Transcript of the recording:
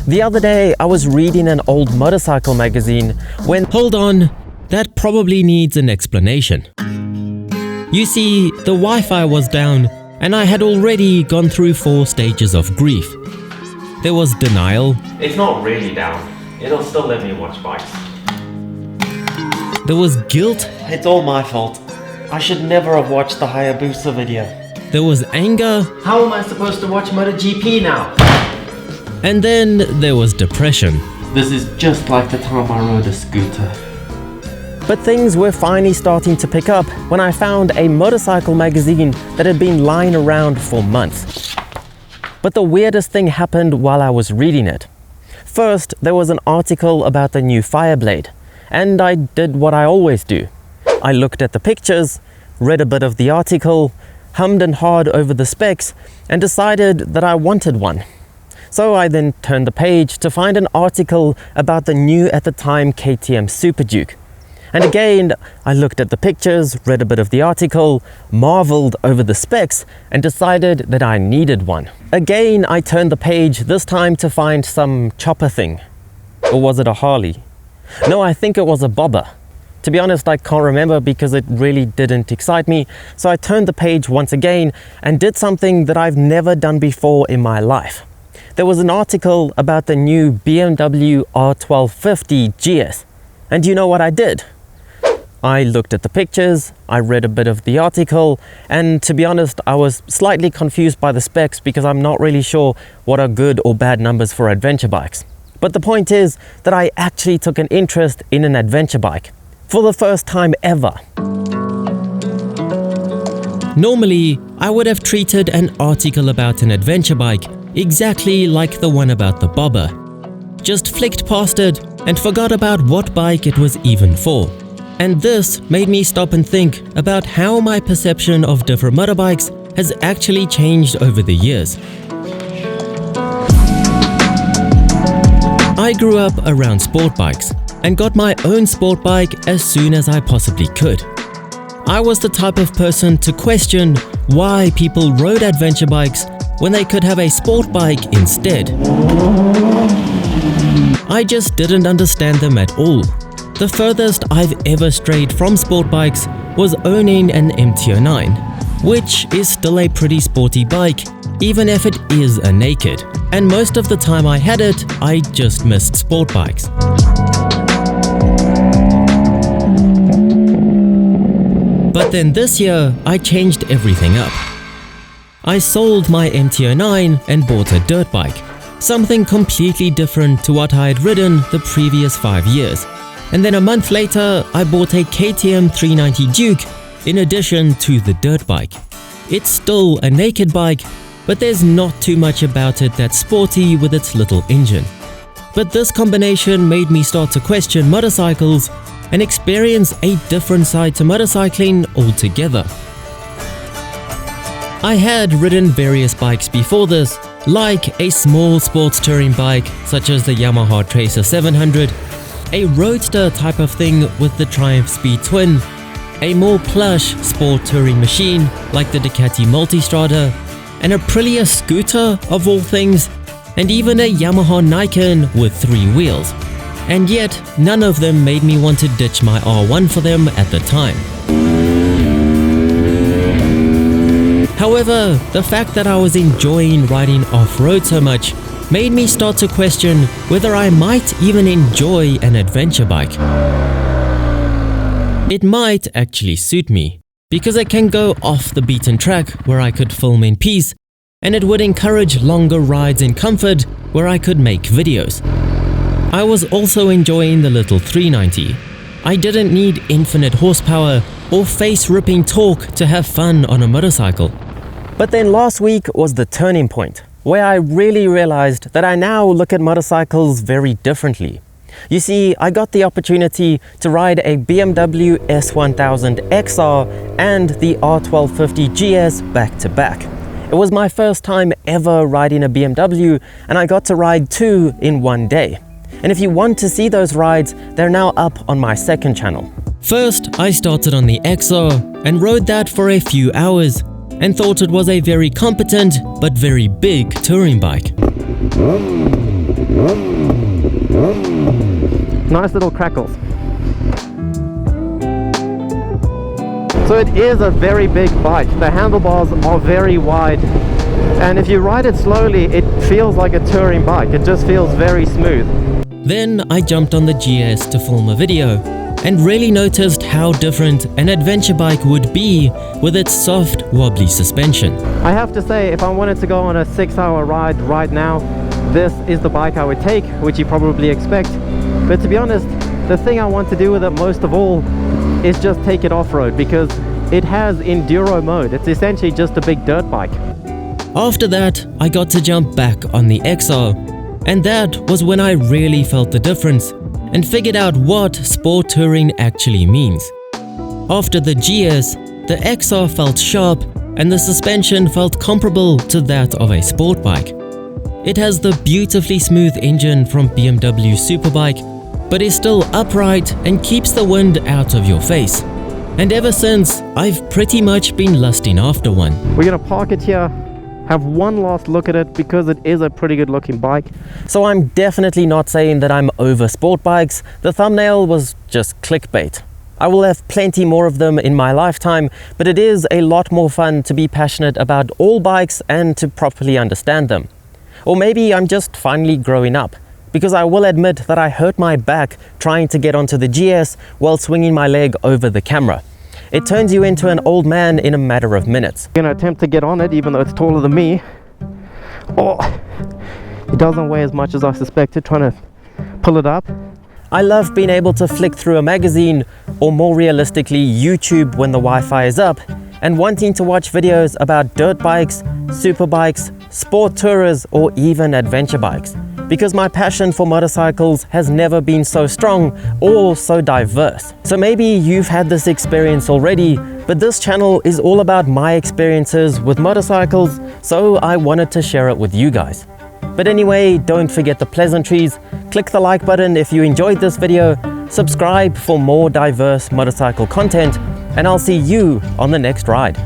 The other day, I was reading an old motorcycle magazine when… Hold on, that probably needs an explanation. You see, the Wi-Fi was down and I had already gone through 4 stages of grief. There was denial. It's not really down. It'll still let me watch bikes. There was guilt. It's all my fault. I should never have watched the Hayabusa video. There was anger. How am I supposed to watch MotoGP now? And then there was depression. This is just like the time I rode a scooter. But things were finally starting to pick up when I found a motorcycle magazine that had been lying around for months. But the weirdest thing happened while I was reading it. First, there was an article about the new Fireblade, and I did what I always do. I looked at the pictures, read a bit of the article, hummed and hawed over the specs, and decided that I wanted one. So I then turned the page to find an article about the new at the time KTM Super Duke. And again, I looked at the pictures, read a bit of the article, marveled over the specs, and decided that I needed one. Again, I turned the page, this time to find some chopper thing. Or was it a Harley? No, I think it was a bobber. To be honest, I can't remember because it really didn't excite me. So I turned the page once again and did something that I've never done before in my life. There was an article about the new BMW R1250 GS. And do you know what I did? I looked at the pictures, I read a bit of the article, and to be honest, I was slightly confused by the specs because I'm not really sure what are good or bad numbers for adventure bikes. But the point is that I actually took an interest in an adventure bike for the first time ever. Normally, I would have treated an article about an adventure bike exactly like the one about the bobber. Just flicked past it and forgot about what bike it was even for. And this made me stop and think about how my perception of different motorbikes has actually changed over the years. I grew up around sport bikes and got my own sport bike as soon as I possibly could. I was the type of person to question why people rode adventure bikes when they could have a sport bike instead. I just didn't understand them at all. The furthest I've ever strayed from sport bikes was owning an MT-09, which is still a pretty sporty bike, even if it is a naked. And most of the time I had it, I just missed sport bikes. But then this year, I changed everything up. I sold my MT-09 and bought a dirt bike, something completely different to what I had ridden the previous 5 years. And then a month later, I bought a KTM 390 Duke in addition to the dirt bike. It's still a naked bike, but there's not too much about it that's sporty with its little engine. But this combination made me start to question motorcycles and experience a different side to motorcycling altogether. I had ridden various bikes before this, like a small sports touring bike such as the Yamaha Tracer 700, a roadster type of thing with the Triumph Speed Twin, a more plush sport touring machine like the Ducati Multistrada, an Aprilia scooter of all things, and even a Yamaha Nikon with 3 wheels. And yet, none of them made me want to ditch my R1 for them at the time. However, the fact that I was enjoying riding off-road so much made me start to question whether I might even enjoy an adventure bike. It might actually suit me, because it can go off the beaten track where I could film in peace, and it would encourage longer rides in comfort where I could make videos. I was also enjoying the little 390. I didn't need infinite horsepower or face-ripping torque to have fun on a motorcycle. But then last week was the turning point, where I really realized that I now look at motorcycles very differently. You see, I got the opportunity to ride a BMW S1000 XR and the R1250 GS back to back. It was my first time ever riding a BMW, and I got to ride 2 in one day. And if you want to see those rides, they're now up on my second channel. First, I started on the XR and rode that for a few hours and thought it was a very competent but very big touring bike. Nice little crackles. So it is a very big bike. The handlebars are very wide, and if you ride it slowly, it feels like a touring bike. It just feels very smooth. Then I jumped on the GS to film a video and really noticed how different an adventure bike would be with its soft, wobbly suspension. I have to say, if I wanted to go on a 6-hour ride right now, this is the bike I would take, which you probably expect. But to be honest, the thing I want to do with it most of all is just take it off-road, because it has enduro mode. It's essentially just a big dirt bike. After that, I got to jump back on the XR, and that was when I really felt the difference and figured out what sport touring actually means. After the GS, the XR felt sharp and the suspension felt comparable to that of a sport bike. It has the beautifully smooth engine from BMW Superbike, but is still upright and keeps the wind out of your face. And ever since, I've pretty much been lusting after one. We're gonna park it here, have one last look at it, because it is a pretty good looking bike. So I'm definitely not saying that I'm over sport bikes. The thumbnail was just clickbait. I will have plenty more of them in my lifetime, but it is a lot more fun to be passionate about all bikes and to properly understand them. Or maybe I'm just finally growing up, because I will admit that I hurt my back trying to get onto the GS while swinging my leg over the camera. It turns you into an old man in a matter of minutes. I'm gonna attempt to get on it even though it's taller than me. Oh, it doesn't weigh as much as I suspected, trying to pull it up. I love being able to flick through a magazine, or more realistically YouTube when the Wi-Fi is up, and wanting to watch videos about dirt bikes, super bikes, sport tourers, or even adventure bikes. Because my passion for motorcycles has never been so strong or so diverse. So maybe you've had this experience already, but this channel is all about my experiences with motorcycles, so I wanted to share it with you guys. But anyway, don't forget the pleasantries, click the like button if you enjoyed this video, subscribe for more diverse motorcycle content, and I'll see you on the next ride.